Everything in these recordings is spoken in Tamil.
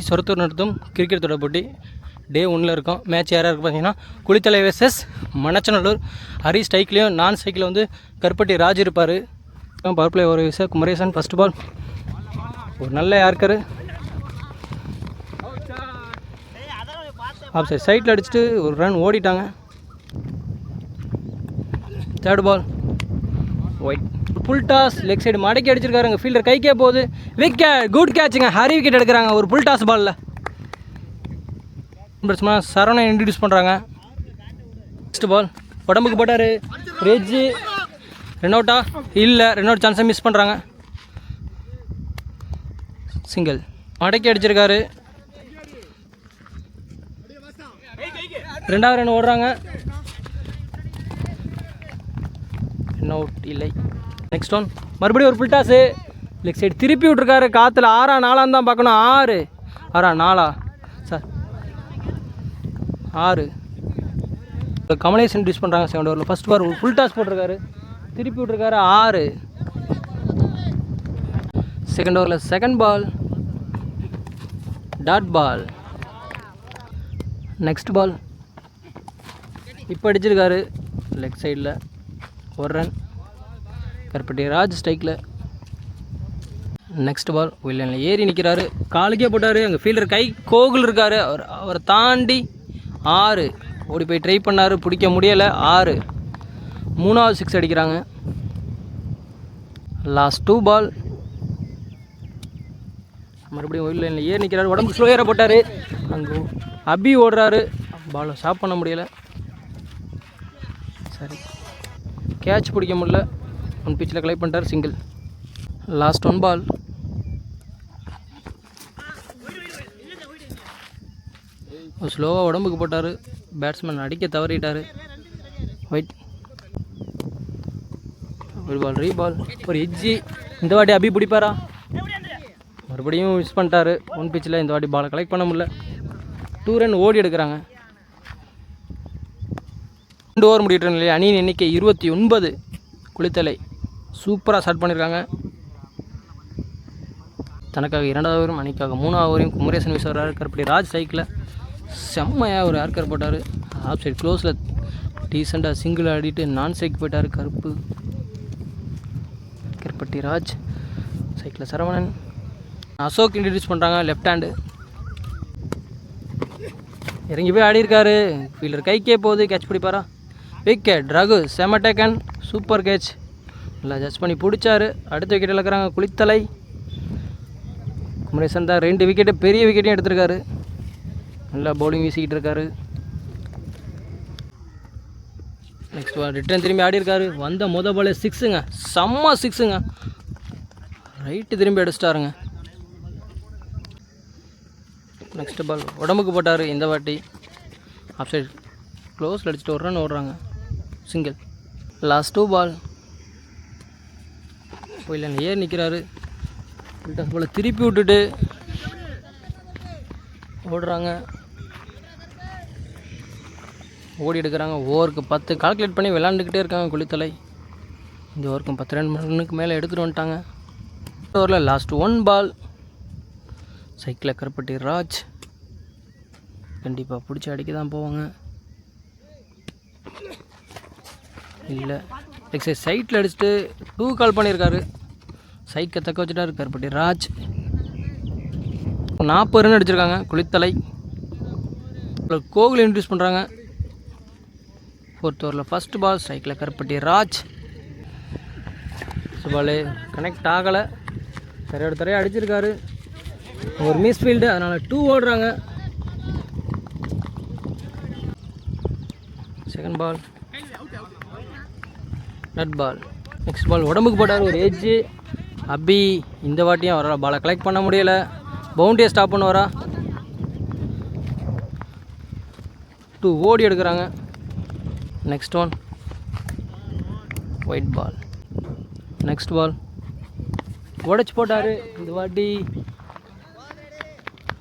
சொரத்தூர் நடத்தும் கிரிக்கெட் தொடர் போட்டி டே 1ல் இருக்கும். மேட்ச் யாராக இருக்குது பார்த்தீங்கன்னா குளித்தலை வெர்சஸ் மணச்சநல்லூர். ஹரி ஸ்ட்ரைக்லேயும் நான் ஸ்ட்ரைக்கில் வந்து கருப்பட்டி ராஜ் இருப்பார். பவர் பிளே ஒரு விஷயம் குமரேசன் ஃபஸ்ட் பால் ஒரு நல்ல யார்க்கரு ஆஃப் சைட் சைட்டில் அடிச்சுட்டு ஒரு ரன் ஓடிட்டாங்க. Third ball wide full toss leg side மடக்கி அடிச்சிருக்காருங்க. ஃபீல்டர் கைக்கே போகுது. விக்கெட் குட் கேட்சுங்க. ஹரி விக்கெட் எடுக்கிறாங்க ஒரு புல் டாஸ் பாலில். சரவணன் இன்ட்ரடியூஸ் பண்ணுறாங்க. நெக்ஸ்ட் பால் உடம்புக்கு போட்டார் ரெஜ்ஜி. ரன் அவுட்டா இல்லை, ரன் அவுட் சான்ஸை மிஸ் பண்ணுறாங்க. சிங்கிள் மடக்கி அடிச்சிருக்காரு. ரெண்டாவது ரன் ஓடுறாங்க. ரன் அவுட் இல்லை. நெக்ஸ்ட் ஒன் மறுபடியும் ஒரு ஃபுல் டாஸு லெக் சைடு திருப்பி விட்ருக்காரு. காற்றுல 6-4 தான் பார்க்கணும். 6-4 சார் 6 கமலேஷ் இன்ட்ரடியூஸ் பண்ணுறாங்க. செகண்ட் ஓவரில் ஃபஸ்ட் பார் ஒரு ஃபுல் டாஸ் போட்டிருக்காரு. திருப்பி விட்ருக்காரு. 6 செகண்ட் ஓவரில் second ball dot ball. Next ball இப்போ அடிச்சிருக்காரு லெக் சைடில் ஒரு ரன். கருப்பட்டி ராஜ் ஸ்ட்ரைக்கில். நெக்ஸ்ட் பால் வில்லியனில் ஏறி நிற்கிறாரு. காலுக்கே போட்டார். அங்கே ஃபீல்டர் கை கோகுல் இருக்கார். அவரை தாண்டி 6 ஓடி போய் ட்ரை பண்ணார், பிடிக்க முடியலை. 6 மூணாவது 6 அடிக்கிறாங்க. லாஸ்ட் 2 பால் மறுபடியும் வில்லியனில் ஏறி நிற்கிறாரு. உடம்பு ஸ்லோயராக போட்டார். அங்கே அபி ஓடுறாரு. பாலை ஸ்டாப் பண்ண முடியலை. சரி கேட்ச் பிடிக்க முடியல. ஒன் பிச்சில் கலெக்ட் பண்ணிட்டார். சிங்கிள். லாஸ்ட் 1 பால் ஸ்லோவாக உடம்புக்கு போட்டார். பேட்ஸ்மேன் அடிக்க தவறிட்டார். ஒயிட் ஒரு பால் ரீபால் ஒரு எஜ்ஜி. இந்த வாட்டி அபி பிடிப்பாரா? மறுபடியும் மிஸ் பண்ணிட்டார். ஒன் பிச்சில் இந்த வாட்டி பாலை கலெக்ட் பண்ண முடியல. 2 ரன் ஓடி எடுக்கிறாங்க. 2 ஓவர் முடிக்கிற நிலையில் அணியின் எண்ணிக்கை 29. குளித்தலை சூப்பராக ஸ்டார்ட் பண்ணியிருக்காங்க. தனக்காக 2வது ஓவரும் அணிக்காக 3வது ஓவரையும் குமரேசன் வீச வர்றாரு. கருப்பட்டி ராஜ் சைக்கில் செம்மையாக ஒரு ஏர்கர் போட்டார். ஆஃப் சைட் க்ளோஸில் டீசெண்டாக சிங்கிள் ஆடிட்டு நான் சைக்கு போயிட்டார். கருப்பட்டி ராஜ் சைக்கில் சரவணன். அசோக் இன்ட்ரடியூஸ் பண்ணுறாங்க. லெஃப்ட் ஹேண்டு இறங்கி போய் ஆடிருக்காரு. ஃபீல்டர் கைக்கே போகுது. கேட்ச் பிடிப்பாரா? விக்கெட் ரகு செம டேக்கன். Super catch. நல்லா ஜட்ஜ் பண்ணி பிடிச்சாரு. அடுத்த விக்கெட் இழக்கிறாங்க குளித்தலை. குமரேசன் தான் 2 விக்கெட்டு பெரிய விக்கெட்டையும் எடுத்திருக்காரு. நல்லா பவுலிங் வீசிக்கிட்டு இருக்காரு. நெக்ஸ்ட் பால் ரிட்டர்ன் திரும்பி ஆடி இருக்காரு. வந்த பால் 6ங்க. செம்ம 6ங்க. ரைட்டு திரும்பி அடிச்சிட்டாருங்க. நெக்ஸ்ட் பால் உடம்புக்கு போட்டார். இந்த வாட்டி ஆஃப் சைட் க்ளோஸில் அடிச்சுட்டு ஒரு ரன் ஓடுறாங்க. சிங்கிள். லாஸ்ட் 2 பால் இல்லை ஏறி நிற்கிறாரு. ஃபுல் பால் திருப்பி விட்டுட்டு ஓடுறாங்க. ஓடி எடுக்கிறாங்க. ஓவருக்கு 10 கால்குலேட் பண்ணி விளாண்டுக்கிட்டே இருக்காங்க குளித்தலை. இந்த ஓவருக்கும் 10 ரன்னுக்கு மேலே எடுத்துகிட்டு வந்துட்டாங்க. ஓவரில் லாஸ்ட் 1 பால் சைக்கிளில் கருப்பட்டி ராஜ். கண்டிப்பாக பிடிச்சி அடிக்க தான் போவாங்க. இல்லை எக்ஸைஸ் சைட்டில் அடிச்சுட்டு 2 கால் பண்ணியிருக்காரு. சைக்கை தக்க வச்சுட்டாரு கருப்பட்டி ராஜ். 40 ரன் அடிச்சிருக்காங்க குளித்தலை. கோகுல் இன்ட்ரடியூஸ் பண்ணுறாங்க. 4th ஓவரில் ஃபஸ்ட் பால் சைக்கிளில் கருப்பட்டி ராஜ். பால் கனெக்ட் ஆகலை. தரையோட அடிச்சிருக்காரு. ஒரு மிஸ் ஃபீல்டு, அதனால் 2 ஓடுறாங்க. செகண்ட் பால் நட் பால். நெக்ஸ்ட் பால் உடம்புக்கு போட்டார். ஒரு எஜ்ஜு அபி. இந்த வாட்டியும் அவரால் பாலை கலெக்ட் பண்ண முடியலை. பவுண்டரியை ஸ்டாப் பண்ணுவாரா? 2 ஓடி எடுக்கிறாங்க. Next one white ball. Next பால் உடச்சி போட்டார். இந்த வாட்டி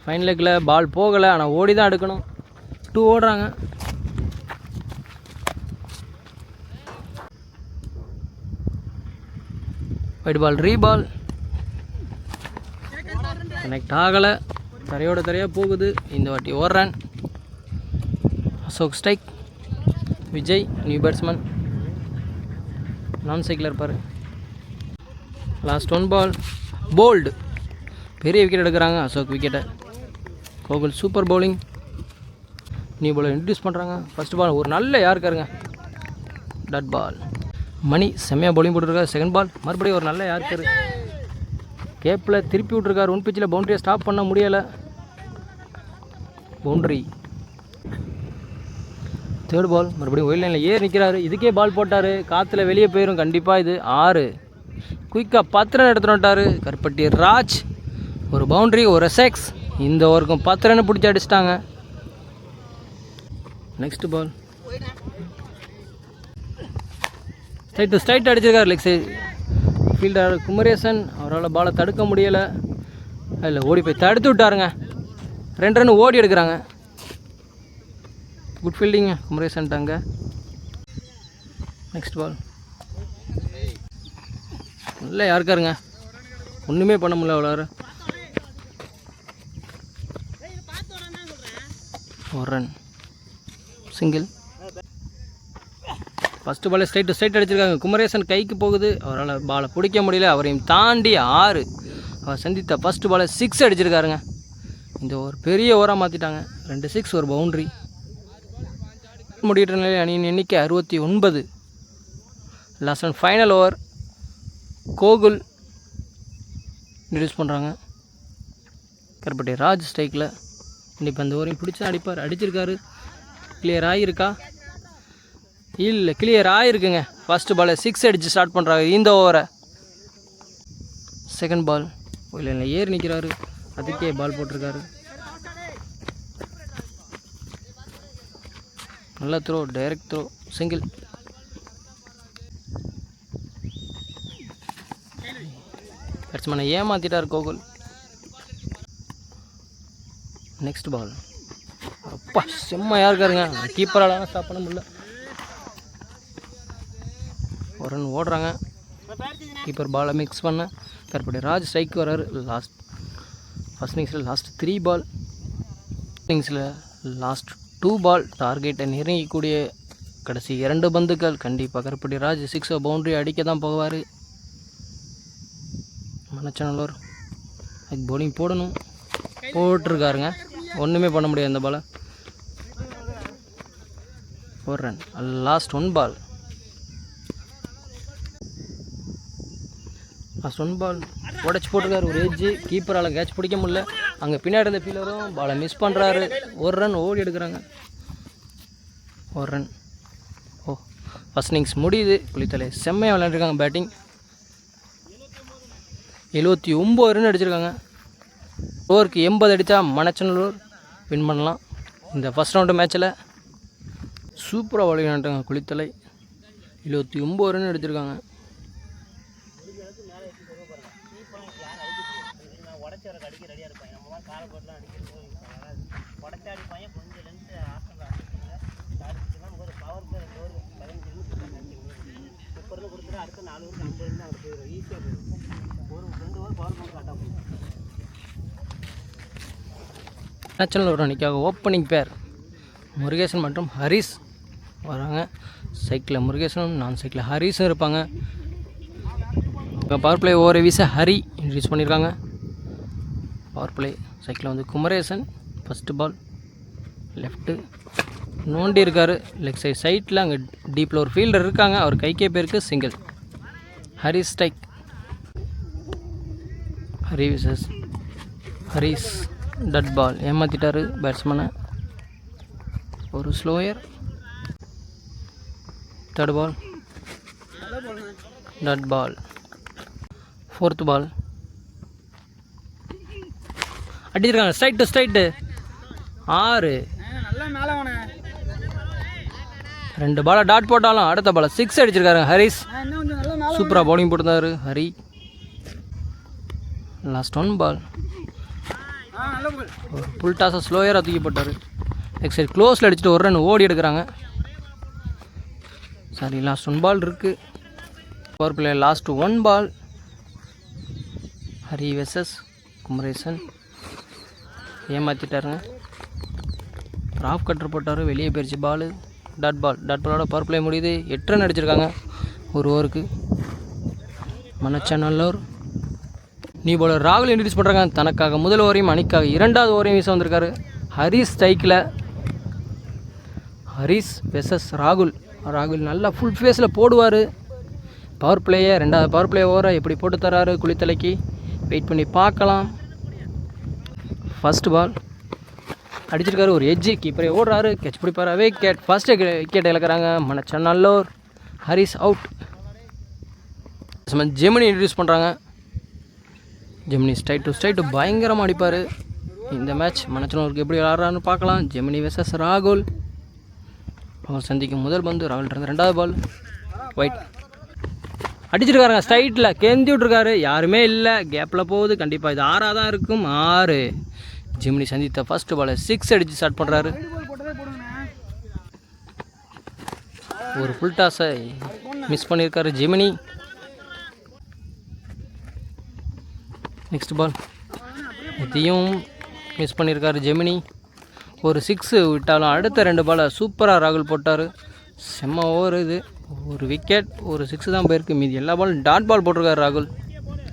ஃபைன் லெக்கில் பால் போகலை, ஆனால் ஓடி தான் எடுக்கணும். 2 ஓடுறாங்க. ஒயிட் பால் ரீபால் கனெக்ட் ஆகலை. தரையோட தரையாக போகுது. இந்த வாட்டி ஒரு run. Ashok strike. Vijay new batsman, நான் சைக்கிளில் இருப்பார். லாஸ்ட் 1 பால். போல்டு பெரிய விக்கெட் எடுக்கிறாங்க. அசோக் விக்கெட்டை. Gokul super bowling. நியூ பாலை இன்ட்ரடியூஸ் பண்ணுறாங்க. ஃபஸ்ட் பால் ஒரு நல்ல யாருக்காருங்க, டாட் பால். மணி செம்மையாக பவுலிங் போட்டுருக்காரு. செகண்ட் பால் மறுபடியும் ஒரு நல்ல யாருக்காரு. கேப்பில் திருப்பி விட்ருக்காரு. 1 பிச்சில் பவுண்டரியை ஸ்டாப் பண்ண முடியலை. பவுண்ட்ரி. தேர்ட் பால் மறுபடியும் ஒயில் லைனில் ஏறி நிற்கிறாரு. இதுக்கே பால் போட்டார். காற்றுல வெளியே போயிடும் கண்டிப்பாக. இது 6. குயிக்காக 10 ரன் எடுத்துகிட்டு வந்துட்டார் கருப்பட்டி ராஜ். ஒரு பவுண்ட்ரி, ஒரு செக்ஸ். இந்த ஓவருக்கும் 10 ரன் பிடிச்சி அடிச்சிட்டாங்க. நெக்ஸ்ட் பால் ஸ்ட்ரைட் அடிச்சிருக்காரு. லெக் சைட் ஃபீல்டர் குமரேசன் அவரால் பாலை தடுக்க முடியலை. இல்லை ஓடி போய் தடுத்து விட்டாருங்க. 2 ரன் ஓடி எடுக்கிறாங்க. குட் ஃபீல்டிங்க குமரேசன்ட்டாங்க. நெக்ஸ்ட் பால் நல்லா யாருக்காருங்க, ஒன்றுமே பண்ண முடியல அவ்வளோ. ஒரு ரன் சிங்கிள். ஃபஸ்ட்டு பாலே ஸ்ட்ரைட் அடிச்சிருக்காங்க. குமரேசன் கைக்கு போகுது. அவரால் பாலை பிடிக்க முடியல. அவரையும் தாண்டி 6. அவர் சந்தித்த ஃபஸ்ட்டு பாலை 6 அடிச்சிருக்காருங்க. இந்த ஒரு பெரிய ஓவராக மாற்றிட்டாங்க. 2 6 ஒரு பவுண்ட்ரி. முடிகிற நிலையில் அணியின் எண்ணிக்கை 69. Last and final over. Gokul introduce பண்ணுறாங்க. கருப்பட்டி ராஜ் ஸ்ட்ரைக்கில். கண்டிப்பாக அந்த ஓவரையும் பிடிச்சி அடிப்பார். அடிச்சிருக்காரு. கிளியர் ஆகியிருக்கா? இல்லை, கிளியர் ஆகிருக்குங்க. ஃபஸ்ட்டு பாலை 6 அடித்து ஸ்டார்ட் பண்ணுறாங்க இந்த ஓவரை. செகண்ட் பால் இல்லை ஏறி நிற்கிறாரு. அதுக்கே பால் போட்டிருக்காரு. நல்ல த்ரோ, டைரக்ட் த்ரோ, சிங்கிள். பேட்ஸ்மேனை ஏமாற்றிட்டார் கோகுல். Next ball. அப்பா செம்மையாக இருக்காருங்க. கீப்பரால் ஸ்டாப் பண்ண முடியல. ஒரு ரன் ஓடுறாங்க. கீப்பர் பாலை மிக்ஸ் பண்ண கருப்பட்டி ராஜ் ஸ்ட்ரைக் வர்றாரு. ஃபஸ்ட் இன்னிங்ஸில் லாஸ்ட் 3 பால். இன்னிங்ஸில் லாஸ்ட் 2 பால். டார்கெட்டை நெருங்கக்கூடிய கடைசி 2 பந்துக்கள். கண்டிப்பாக கருப்பட்டி ராஜ் 6 பவுண்ட்ரி அடிக்க தான் போவார். மனச்சநல்லூர் அதுக்கு பவுலிங் போடணும். போட்டிருக்காருங்க. ஒன்றுமே பண்ண முடியாது அந்த பாலை. ஒரு ரன். லாஸ்ட் 1 பால். லாஸ்ட் 1 பால் உடச்சி போட்டிருக்காரு. ஒரு எஜ்ஜு. கீப்பரால் கேட்ச் பிடிக்க முடியல. அங்கே பின்னாடி இருந்த ஃபீல்டரும் பாலை மிஸ் பண்ணுறாரு. ஒரு ரன் ஓடி எடுக்கிறாங்க. ஒரு ரன். ஃபஸ்ட் இன்னிங்ஸ் முடியுது. புலித்தலை செம்மையாக விளையாண்டுருக்காங்க. பேட்டிங் 79 ரன் அடிச்சிருக்காங்க. ஓவருக்கு 80 அடித்தா மனச்சநல்லூர் வின் பண்ணலாம் இந்த ஃபஸ்ட் ரவுண்டு மேட்சில். சூப்பராக விளையாண்டுருக்காங்க குளித்தலை. 79 ரன் அடிச்சிருக்காங்க. மனச்சநல்லூர் அணிக்காக ஓப்பனிங் பேர் முருகேசன் மற்றும் ஹரிஸ் வராங்க. சைக்கிளில் முருகேசனும் நான் சைக்கிளில் ஹரிஸும் இருப்பாங்க. இப்போ பவர் பிளே ஓவரை வீச ஹரி இன்ட்ரடியூஸ் பண்ணியிருக்காங்க. பவர் பிளே சைக்கிளில் வந்து குமரேசன். ஃபஸ்ட்டு பால் லெஃப்ட்டு நோண்டி இருக்கார். லெக் சைட்டில் அங்கே டீப்பில் ஒரு ஃபீல்டர் இருக்காங்க. அவர் கைக்கே பேருக்கு single. Hari strike. Hari versus Haris. Dot ball ஏமாற்றிட்டார் பேட்ஸ்மேனை. ஒரு slower. Third ball dot ball. Fourth ball அடிச்சிருக்காங்க. ஸ்ட்ரைட்டு 6. 2 பாலை டாட் போட்டாலும் அடுத்த பாலை 6 அடிச்சிருக்காரு ஹரிஸ். சூப்பராக பவுலிங் போட்டிருந்தார் ஹரி. லாஸ்ட் 1 பால். ஒரு புல் டாஸை ஸ்லோயராக தூக்கி போட்டார். எக்ஸைட் க்ளோஸில் அடிச்சுட்டு ஒரு ரன் ஓடி எடுக்கிறாங்க. சாரி, லாஸ்ட் 1 பால் இருக்குது. Power play last 1 ball. Hari versus Kumaresan. ஏமாற்றிட்டாருங்க. ஆஃப் கட்டர் போட்டார், வெளியே போயிடுச்சு பால். டாட் பாலோட பவர் பிளே முடியுது. 8 ரன் அடிச்சிருக்காங்க ஒரு ஓவருக்கு. மணச்சநல்லூர் நியூ பவுலர் ராகுல் இன்ட்ரடியூஸ் பண்ணுறாங்க. தனக்காக முதல் ஓவரையும் அணிக்காக 2வது ஓவரையும் வீச வந்திருக்காரு. ஹரிஸ் ஸ்ட்ரைக்கில். ஹரிஸ் வெர்சஸ் ராகுல். ராகுல் நல்லா ஃபுல் ஃபேஸில் போடுவார். பவர் பிளேயை 2வது பவர் பிளே ஓவரை எப்படி போட்டு தராரு குளித்தலைக்கு வெயிட் பண்ணி பார்க்கலாம். ஃபஸ்ட்டு பால் அடிச்சிருக்காரு, ஒரு எட்ஜி. கீப்பரே ஓடுறாரு, கேட்ச் பிடிப்பார். விக்கெட். ஃபஸ்ட்டு விக்கெட் இழக்கிறாங்க மணச்சநல்லூர். ஹரிஸ் அவுட். ஜெமினி இன்ட்ரடியூஸ் பண்ணுறாங்க. ஜெமினி ஸ்ட்ரைட்டு பயங்கரமாக அடிப்பார். இந்த மேட்ச் மணச்சநல்லூருக்கு எப்படி விளாட்றான்னு பார்க்கலாம். ஜெமினி வெர்சஸ் ராகுல். அவர் சந்திக்கும் முதல் பந்து ராகுல் இருந்து 2வது பால் ஒயிட். அடிச்சிருக்காருங்க ஸ்ட்ரைட்டில், கெந்தி விட்ருக்காரு. யாருமே இல்லை, கேப்பில் போகுது. கண்டிப்பாக இது 6ஆக தான் இருக்கும். 6. ஜெமினி சந்தித்த ஃபஸ்ட்டு பாலை 6 அடித்து ஸ்டார்ட் பண்ணுறாரு. ஒரு ஃபுல் டாஸை மிஸ் பண்ணியிருக்காரு ஜெமினி. நெக்ஸ்ட் பால் இதையும் மிஸ் பண்ணியிருக்காரு ஜெமினி. ஒரு 6 விட்டாலும் அடுத்த 2 பாலை சூப்பராக ராகுல் போட்டார். செம்ம ஓவர் இது. ஒரு விக்கெட், ஒரு 6 தான் போயிருக்கு. மீதி எல்லா பாலும் டாட் பால் போட்டிருக்காரு ராகுல்.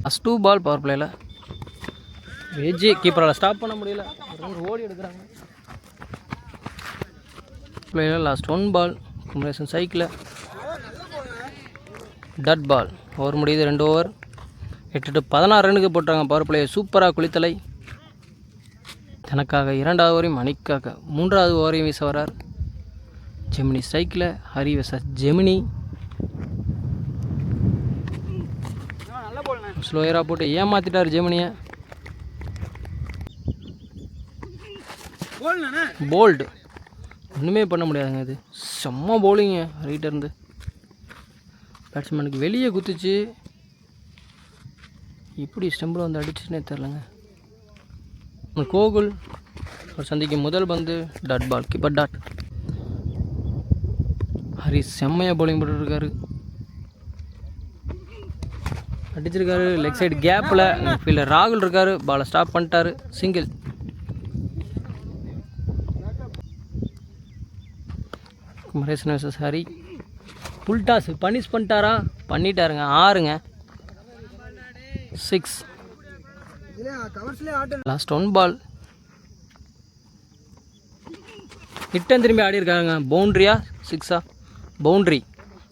ஃபஸ்ட் 2 பால் பவர் பிளேயில் வெஜ்ஜி கீப்பரால் ஸ்டாப் பண்ண முடியல. ஓடி எடுக்கிறாங்க பிளேயில். லாஸ்ட் 1 பால் குமரேசன் சைக்கிள். Dot ball. ஓவர் முடியுது. 2 ஓவர் 8-16 ரன்னுக்கு போட்டாங்க பவர் பிளே. சூப்பராக குளித்தலை. தனக்காக 2வது ஓவரையும் அணிக்காக 3வது ஓவரையும் வீச வரார். ஜெமினி ஸ்ட்ரைக்கில். ஹரி வெர்சஸ் ஜெமினி. ஸ்லோயராக போட்டு ஏமாற்றிட்டார் ஜெமினியை. போல்டு. ஒன்றுமே பண்ண முடியாதுங்க. இது செம்ம பவுலிங்க ரைட்டேருந்து. பேட்ஸ்மேனுக்கு வெளியே குத்துச்சு. எப்படி ஸ்டம்பில் வந்து அடிச்சுன்னே தெரிலங்க. கோகுல் அவர் சந்திக்கும் முதல் பந்து dot ball. Keeper dot. Hari செம்மையாக பவுலிங் போட்டுருக்காரு. அடிச்சிருக்காரு லெக் சைடு கேப்பில். ஃபீல்டர் ராகுல் இருக்கார், பாலை ஸ்டாப் பண்ணிட்டாரு. Single. Kumaresan versus Hari. Full toss punish பண்ணிட்டாரா? பண்ணிட்டாருங்க. 6ங்க. 6. லாஸ்ட் 1 பால் ஹிட்டன் திரும்பி ஆடி இருக்காங்க. பவுண்ட்ரியா 6ஆ? பவுண்ட்ரி.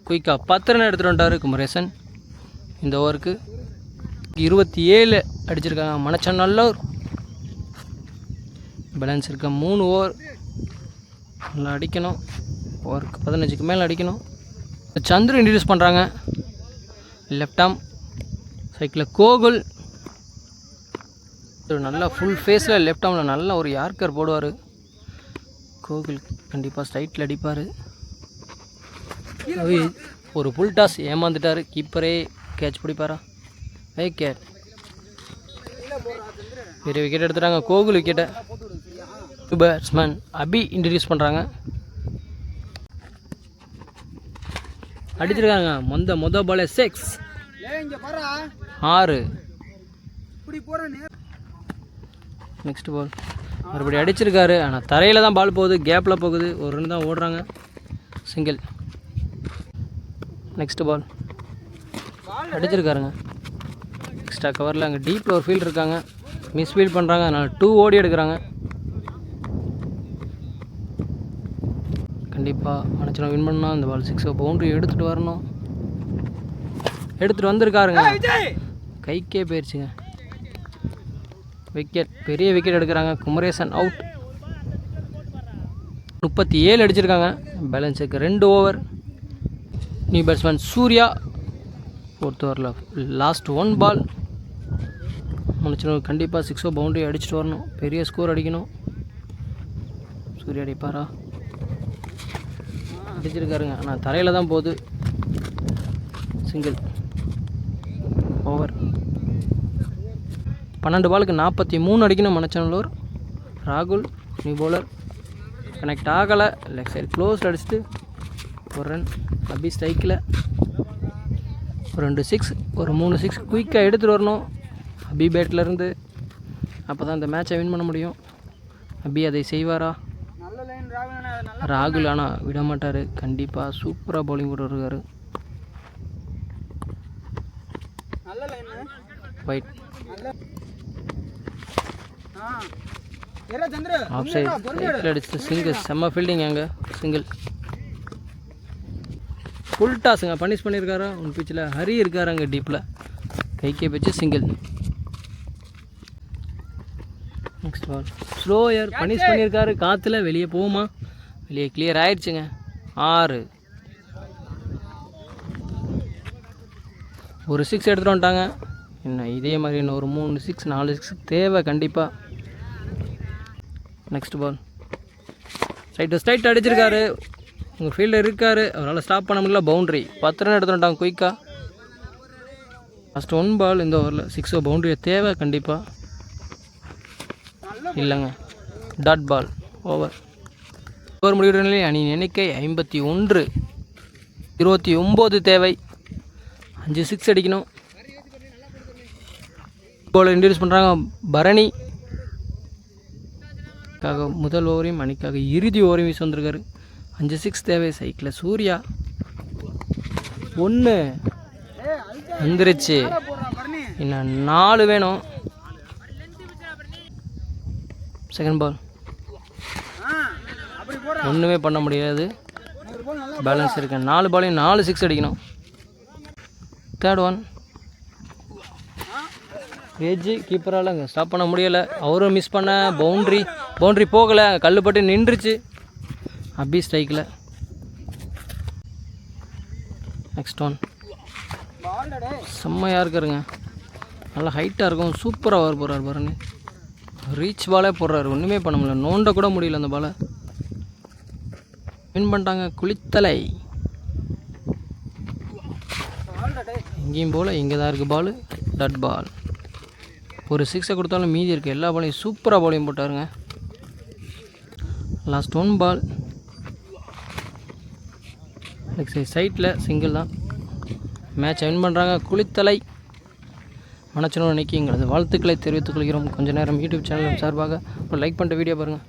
குயிக்காக 10 ரன் எடுத்துகிட்டு வந்துட்டார் குமரேசன். இந்த ஓவருக்கு 27 அடிச்சிருக்காங்க மணச்சநல்லூர். பேலன்ஸ் இருக்க 3 ஓவர் நல்லா அடிக்கணும். ஓவருக்கு 15க்கு மேலே அடிக்கணும். சந்திரன் இன்ட்ரடியூஸ் பண்ணுறாங்க. லெஃப்ட் ஆம் சைக்கிளில் கோகுல். நல்லா ஃபுல் ஃபேஸில் லெஃப்ட் ஆமில் நல்லா ஒரு யார்க்கர் போடுவார் கோகுல். கண்டிப்பாக ஸ்ட்ரைட்டில் அடிப்பார். ஒரு ஃபுல் டாஸ் ஏமாந்துட்டார். கீப்பரே கேட்ச் பிடிப்பாரா? விக்கெட். பெரிய விக்கெட் எடுத்துட்டாங்க கோகுல் விக்கெட்டை. பேட்ஸ்மேன் அபி இன்ட்ரடியூஸ் பண்ணுறாங்க. அடிச்சிருக்காங்க மொதல் பாலே 6. 6. நெக்ஸ்ட் பால் மறுபடியும் அடிச்சிருக்காரு. ஆனால் தரையில் தான் பால் போகுது, கேப்பில் போகுது. ஒரு ரன் தான் ஓடுறாங்க. சிங்கிள். நெக்ஸ்ட் பால் அடிச்சிருக்காருங்க. எக்ஸ்ட்ரா கவரில் அங்கே டீப்பில் ஒரு ஃபீல்டு இருக்காங்க, மிஸ் ஃபீல்ட் பண்ணுறாங்க. அதனால் 2 ஓடி எடுக்கிறாங்க. கண்டிப்பாக மனச்சனம் வின் பண்ணால் இந்த பால் 6 பவுண்ட்ரி எடுத்துகிட்டு வரணும். எடுத்துகிட்டு வந்திருக்காருங்க. கைக்கே போயிடுச்சுங்க. விக்கெட். பெரிய விக்கெட் எடுக்கிறாங்க. குமரேசன் அவுட். 37 அடிச்சிருக்காங்க. பேலன்ஸுக்கு 2 over. New batsman Surya 4th ஓவரில் லாஸ்ட் 1 பால். முடிச்சிடும். கண்டிப்பாக 6 பவுண்டரி அடிச்சுட்டு வரணும். பெரிய ஸ்கோர் அடிக்கணும். சூர்யா அடிப்பாரா? அடிச்சிருக்காருங்க. ஆனால் தரையில் தான் போகுது. சிங்கிள். ஓவர். 12 பாலுக்கு 43 அடிக்கணும் மணச்சநல்லூர். ராகுல் நியூ பவுலர். கனெக்ட் ஆகலை. லெக் சைடு க்ளோஸ் அடிச்சுட்டு 1 ரன். அபி ஸ்ட்ரைக்கில். ஒரு 2 6, ஒரு 3 6 குயிக்காக எடுத்துகிட்டு வரணும் அபி பேட்லேருந்து. அப்போ தான் இந்த மேட்சை வின் பண்ண முடியும். அபி அதை செய்வாரா? நல்ல லைன் ராகுல். ராகுல் ஆனால் விட மாட்டார் கண்டிப்பாக. சூப்பராக பவுலிங் போட்டுருக்காரு. நல்ல லைன் ஒயிட் ஆஃப் சைடு அடிச்சு சிங்கிள். செம்ம ஃபீல்டிங். அங்கே சிங்கிள் ஃபுல் டாஸுங்க. பனிஷ் பண்ணியிருக்காரா ஒன் பிச்சில். ஹரி இருக்கார் அங்கே டீப்பில். கைக்கே வச்சு single. Next ball slower punish பண்ணியிருக்காரு. காற்றுல வெளியே போகுமா? வெளியே கிளியர் ஆயிடுச்சுங்க. 6. ஒரு 6 எடுத்துகிட்டு வந்துட்டாங்க. இன்னும் இதே மாதிரி இன்னும் ஒரு 3 6 4 6 தேவை கண்டிப்பாக. நெக்ஸ்ட் பால் ஸ்ட்ரைட் அடிச்சிருக்காரு. உங்கள் ஃபீல்டர் இருக்கார், அவரால் ஸ்டாப் பண்ண முடியல. பவுண்ட்ரி 10 ரன் எடுத்துட்டு வந்துட்டாங்க குயிக்காக. ஃபஸ்ட் 1 பால் இந்த ஓவரில் 6 பவுண்ட்ரியை தேவை கண்டிப்பாக. இல்லைங்க, டாட் பால். ஓவர் முடிவுற நிலை அணியின் எண்ணிக்கை 51. 29 தேவை. 5 6 அடிக்கணும். பால் இன்ட்ரடியூஸ் பண்ணுறாங்க பரணி. முதல் ஓவரையும் அணிக்காக இறுதி ஓவரையும் வீசி வந்திருக்காரு. 5 6 தேவை. சைக்கிளில் சூர்யா 1 வந்துருச்சு. இன்னும் 4 வேணும். செகண்ட் பால் ஒன்றுமே பண்ண முடியாது. பேலன்ஸ் இருக்கு. 4 பாலையும் 4 6 அடிக்கணும். தேர்ட் ஒன் ஏஜி கீப்பரால் அங்கே ஸ்டாப் பண்ண முடியலை. அவரும் மிஸ் பண்ண. பவுண்ட்ரி போகலை. கல்லுப்பட்டு நின்றுச்சு. அபி ஸ்ட்ரைக்கில். நெக்ஸ்ட் ஒன் செம்மையாக இருக்காருங்க. நல்லா ஹைட்டாக இருக்கும். சூப்பராக ஓவர் போடுறாரு பாருங்க. ரீச் பாலே போடுறாரு. ஒன்றுமே பண்ண முடியல. நோண்ட கூட முடியல அந்த பாலை. வின் பண்ணிட்டாங்க குளித்தலை. எங்கேயும் போல் இங்கே தான் இருக்குது பால். டட் பால். ஒரு 6 கொடுத்தாலும் மீதி இருக்குது. எல்லா பாலையும் சூப்பராக பாலையும் போட்டாருங்க. லாஸ்ட் 1 பால் சைட்டில் சிங்கிள் தான். மேட்சை வின் பண்ணுறாங்க குளித்தலை. மனச்சனூர் அன்னைக்கு எங்களது வாழ்த்துக்களை தெரிவித்துக் கொள்கிறோம். கொஞ்சம் நேரம் யூடியூப் சேனல் சார்பாக ஒரு லைக் பண்ணிட்டு வீடியோ பாருங்கள்.